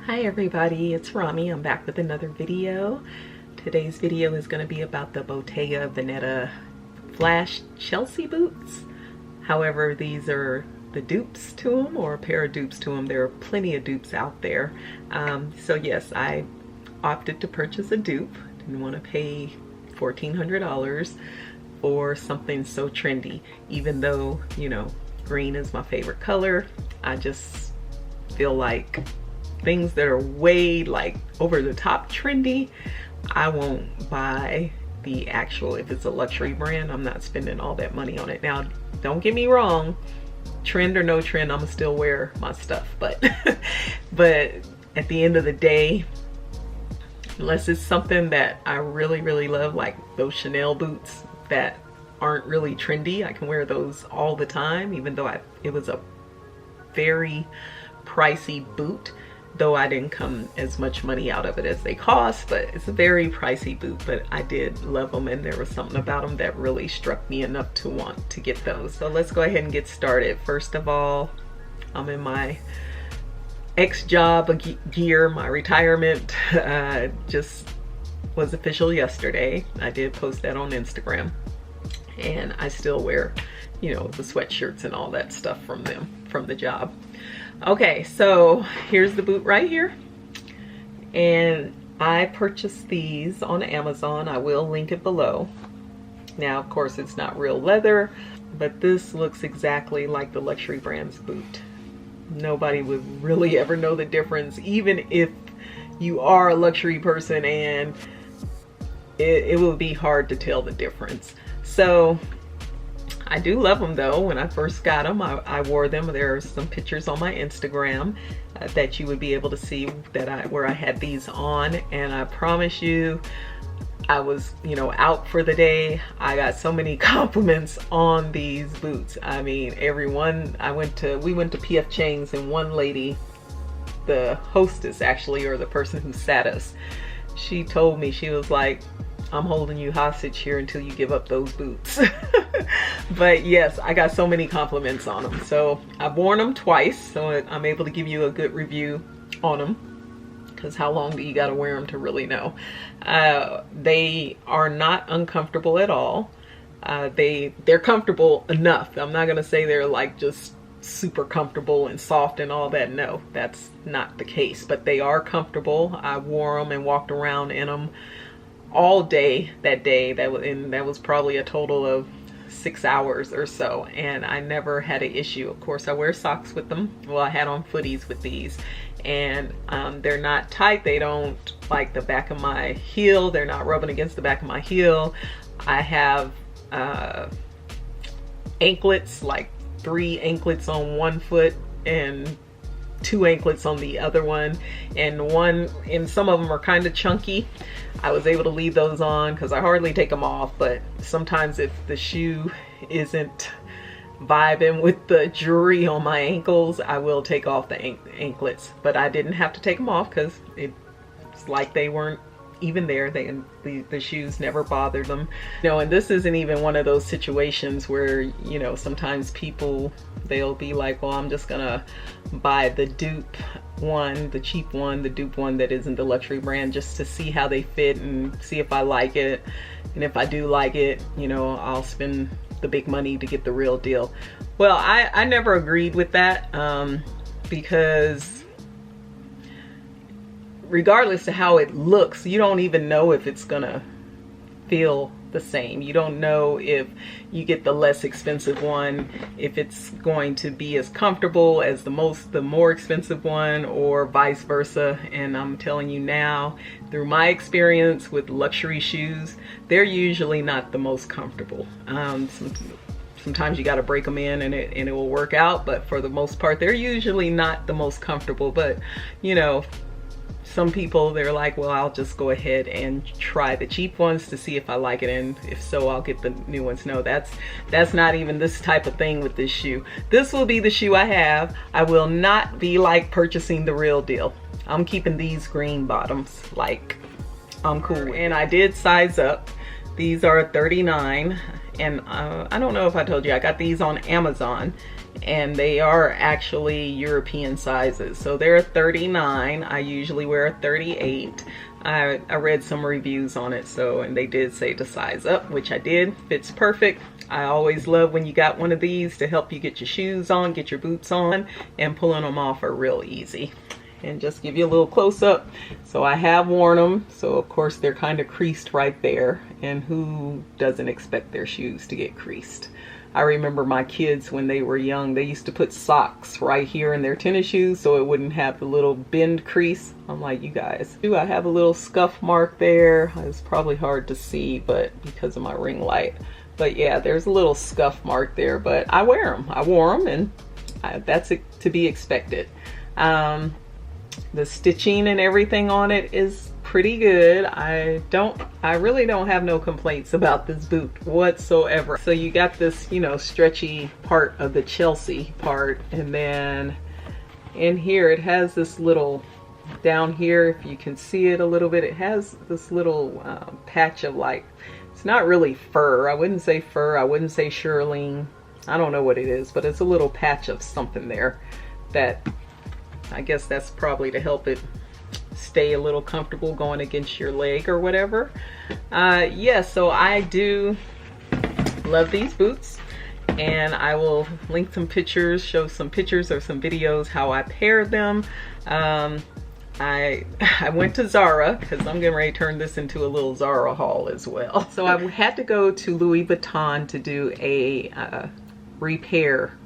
Hi everybody, it's Romi. I'm back with another video. Today's video is going to be about the Bottega Veneta Flash Chelsea boots. However, these are the dupes to them, or a pair of dupes to them. There are plenty of dupes out there. So yes, I opted to purchase a dupe. Didn't want to pay $1,400 for something so trendy. Even though, you know, green is my favorite color, I just feel like things that are way like over the top trendy, I won't buy the actual. If it's a luxury brand, I'm not spending all that money on it. Now, don't get me wrong, trend or no trend, I'm gonna still wear my stuff, but but at the end of the day, unless it's something that I really love, like those Chanel boots that aren't really trendy, I can wear those all the time, even though it was a very pricey boot, though I didn't come as much money out of it as they cost. But it's a very pricey boot, but I did love them, and there was something about them that really struck me enough to want to get those. So let's go ahead and get started. First of all, I'm in my ex-job gear. My retirement just was official yesterday. I did post that on Instagram, and I still wear, you know, the sweatshirts and all that stuff from them, from the job. Okay, so here's the boot right here, and I purchased these on Amazon. I will link it below. Now, of course, it's not real leather, but this looks exactly like the luxury brand's boot. Nobody would really ever know the difference, even if you are a luxury person, and it will be hard to tell the difference. So I do love them though. When I first got them, I wore them. There are some pictures on my Instagram that you would be able to see that where I had these on, and I promise you, I was, you know, out for the day. I got so many compliments on these boots. I mean, everyone, we went to PF Chang's, and one lady, the hostess actually, or the person who sat us, she told me, she was like, I'm holding you hostage here until you give up those boots. But yes, I got so many compliments on them. So I've worn them twice, so I'm able to give you a good review on them, because how long do you got to wear them to really know? They are not uncomfortable at all. They're comfortable enough. I'm not gonna say they're like just super comfortable and soft and all that. No, that's not the case, but they are comfortable. I wore them and walked around in them all day that day. That was probably a total of 6 hours or so, and I never had an issue. Of course, I wear socks with them. Well, I had on footies with these, and they're not tight. They don't like the back of my heel. They're not rubbing against the back of my heel. I have anklets, like 3 anklets on one foot and 2 anklets on the other one, and some of them are kind of chunky. I was able to leave those on because I hardly take them off, but sometimes if the shoe isn't vibing with the jewelry on my ankles, I will take off the anklets. But I didn't have to take them off because it's like they weren't even there. The shoes never bothered them. You know, and this isn't even one of those situations where, you know, sometimes people, they'll be like, well, I'm just gonna buy the dupe one, the cheap one, the dupe one that isn't the luxury brand, just to see how they fit and see if I like it. And if I do like it, you know, I'll spend the big money to get the real deal. Well, I never agreed with that, because regardless of how it looks, you don't even know if it's gonna feel the same. You don't know if you get the less expensive one, if it's going to be as comfortable as the more expensive one, or vice versa. And I'm telling you now, through my experience with luxury shoes, they're usually not the most comfortable. Sometimes you got to break them in and it will work out, but for the most part, they're usually not the most comfortable. But you know, some people, they're like, well, I'll just go ahead and try the cheap ones to see if I like it, and if so, I'll get the new ones. No, that's not even this type of thing with this shoe. This will be the shoe I have. I will not be like purchasing the real deal. I'm keeping these green bottoms. Like, I'm cool. And I did size up. These are 39, and I don't know if I told you, I got these on Amazon, and they are actually European sizes. So they're a 39. I usually wear a 38. I read some reviews on it, and they did say to size up, which I did. Fits perfect. I always love when you got one of these to help you get your shoes on, get your boots on, and pulling them off are real easy. And just give you a little close up. So I have worn them, so of course they're kind of creased right there, and who doesn't expect their shoes to get creased? I remember my kids when they were young, they used to put socks right here in their tennis shoes so it wouldn't have the little bend crease. I'm like, you guys, do I have a little scuff mark there? It's probably hard to see, but because of my ring light. But yeah, there's a little scuff mark there, but I wear them. I wore them, and that's to be expected. The stitching and everything on it is pretty good. I really don't have no complaints about this boot whatsoever. So you got this, you know, stretchy part of the Chelsea part, and then in here it has this little, down here, if you can see it a little bit, it has this little patch of, like, it's not really fur. I wouldn't say fur, I wouldn't say shearling, I don't know what it is, but it's a little patch of something there that I guess that's probably to help it stay a little comfortable going against your leg or whatever. Yeah, so I do love these boots, and I will link some pictures, show some pictures or some videos how I paired them. I went to Zara because I'm getting ready to turn this into a little Zara haul as well. So I had to go to Louis Vuitton to do a repair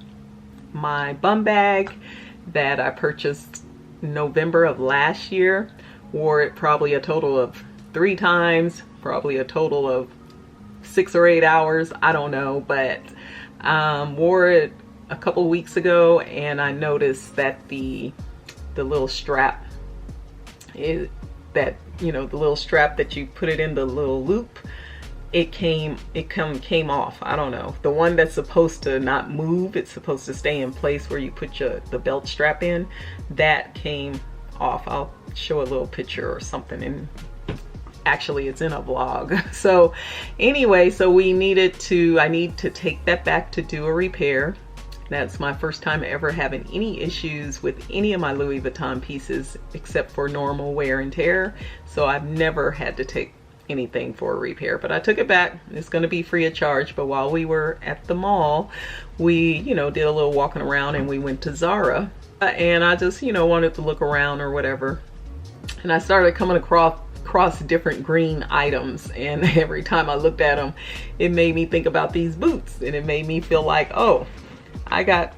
my bum bag that I purchased November of last year. Wore it probably a total of 3 times, probably a total of 6 or 8 hours, I don't know, but wore it a couple weeks ago, and I noticed that the little strap the little strap that you put it in the little loop, it came off. I don't know, the one that's supposed to not move, it's supposed to stay in place where you put the belt strap in, that came off. I'll show a little picture or something, and actually it's in a vlog. So anyway, so I need to take that back to do a repair. That's my first time ever having any issues with any of my Louis Vuitton pieces except for normal wear and tear. So I've never had to take anything for a repair, but I took it back. It's going to be free of charge. But while we were at the mall, we did a little walking around, and we went to Zara, and I just wanted to look around or whatever, and I started coming across different green items, and every time I looked at them, it made me think about these boots, and it made me feel like, oh, I got,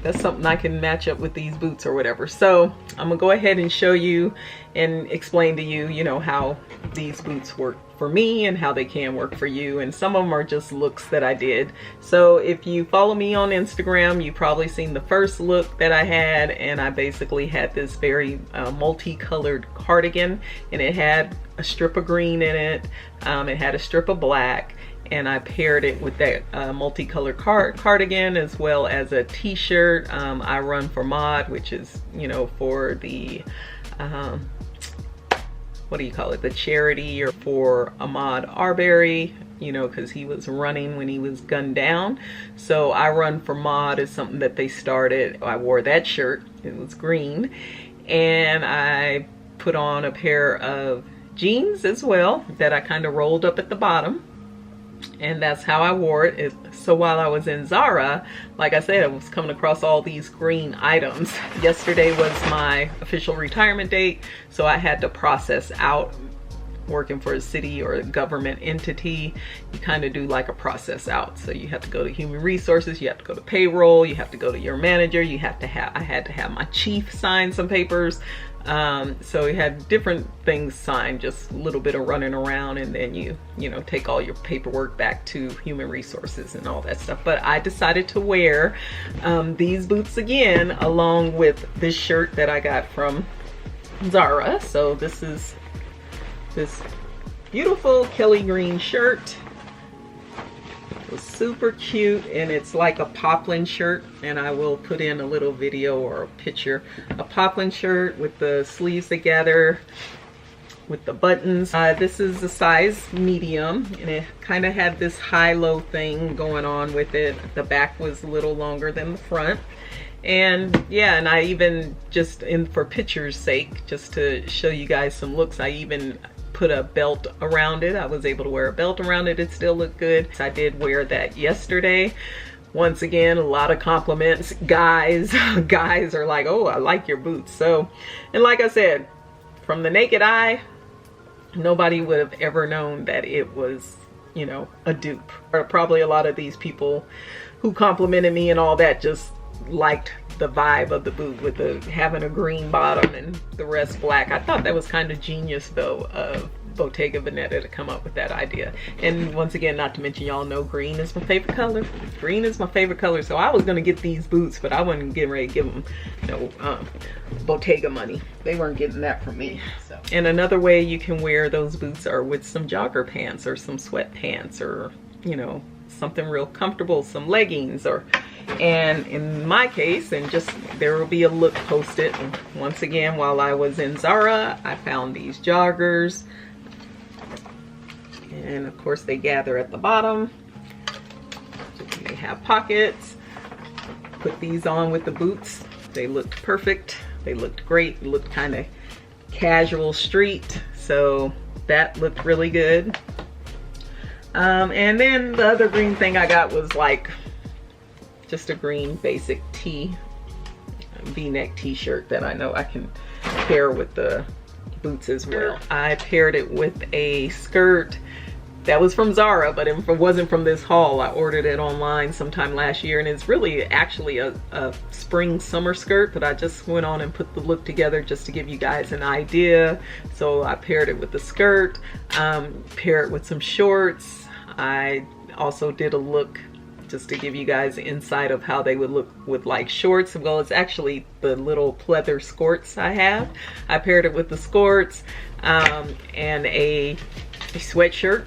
that's something I can match up with these boots or whatever. So I'm gonna go ahead and show you and explain to you, how these boots work for me and how they can work for you. And some of them are just looks that I did. So if you follow me on Instagram, you've probably seen the first look that I had, and I basically had this very multicolored cardigan, and it had a strip of green in it. It had a strip of black, and I paired it with that multicolored cardigan as well as a t-shirt. I run for Mod, which is, for the, what do you call it? The charity, or for Ahmaud Arbery, because he was running when he was gunned down. So I run for Mod is something that they started. I wore that shirt, it was green, and I put on a pair of jeans as well that I kind of rolled up at the bottom. And that's how I wore it. So while I was in Zara, like I said, I was coming across all these green items. Yesterday was my official retirement date, so I had to process out. Working for a city or a government entity, you kind of do like a process out. So you have to go to human resources, you have to go to payroll, you have to go to your manager, I had to have my chief sign some papers. So we had different things signed, just a little bit of running around, and then you take all your paperwork back to human resources and all that stuff. But I decided to wear these boots again, along with this shirt that I got from Zara. So this is this beautiful Kelly green shirt. It was super cute, and it's like a poplin shirt, and I will put in a little video or a picture. A poplin shirt with the sleeves together, with the buttons. This is the size medium, and it kind of had this high-low thing going on with it. The back was a little longer than the front. And yeah, and I even just for picture's sake, just to show you guys some looks, I even put a belt around it. I was able to wear a belt around it. It still looked good. So I did wear that yesterday. Once again, a lot of compliments. Guys are like, oh, I like your boots. So, and like I said, from the naked eye, nobody would have ever known that it was, you know, a dupe. Or probably a lot of these people who complimented me and all that just liked the vibe of the boot with the having a green bottom and the rest black. I thought that was kind of genius though of Bottega Veneta to come up with that idea. And once again, not to mention, y'all know green is my favorite color. Green is my favorite color. So I was gonna get these boots, but I wasn't getting ready to give them, you know, Bottega money. They weren't getting that from me. So. And another way you can wear those boots are with some jogger pants or some sweatpants, or, you know, something real comfortable, some leggings, or, and in my case, and just there will be a look posted. Once again, while I was in Zara, I found these joggers, and of course they gather at the bottom. They have pockets. Put these on with the boots. They looked perfect. They looked great. Looked kind of casual street, so that looked really good. And then the other green thing I got was like just a green basic tee, v-neck t-shirt that I know I can pair with the boots as well. I paired it with a skirt that was from Zara, but it wasn't from this haul. I ordered it online sometime last year, and it's really actually a spring summer skirt, but I just went on and put the look together just to give you guys an idea. So I paired it with the skirt, paired it with some shorts. I also did a look just to give you guys insight of how they would look with like shorts. Well, it's actually the little pleather skirts I have. I paired it with the skirts and a sweatshirt,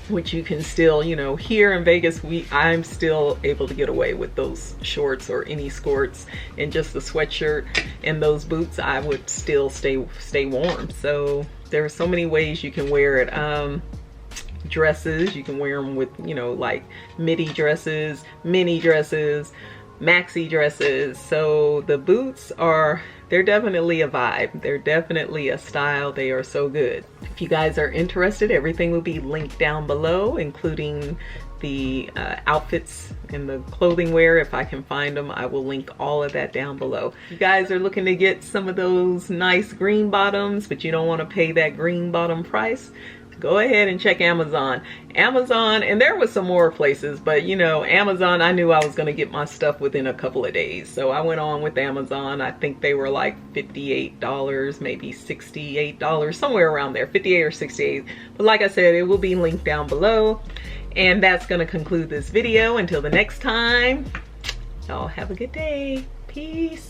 which you can still, you know, here in Vegas, I'm still able to get away with those shorts or any skirts, and just the sweatshirt and those boots, I would still stay warm. So there are so many ways you can wear it. Dresses, you can wear them with, you know, like midi dresses, mini dresses, maxi dresses. So the boots they're definitely a vibe. They're definitely a style. They are so good. If you guys are interested, everything will be linked down below, including the outfits and the clothing wear. If I can find them, I will link all of that down below. If you guys are looking to get some of those nice green bottoms, but you don't want to pay that green bottom price, go ahead and check Amazon. And there was some more places, but you know, Amazon, I knew I was gonna get my stuff within a couple of days. So I went on with Amazon. I think they were like $58, maybe $68, somewhere around there, 58 or 68. But like I said, it will be linked down below. And that's gonna conclude this video. Until the next time, y'all have a good day. Peace.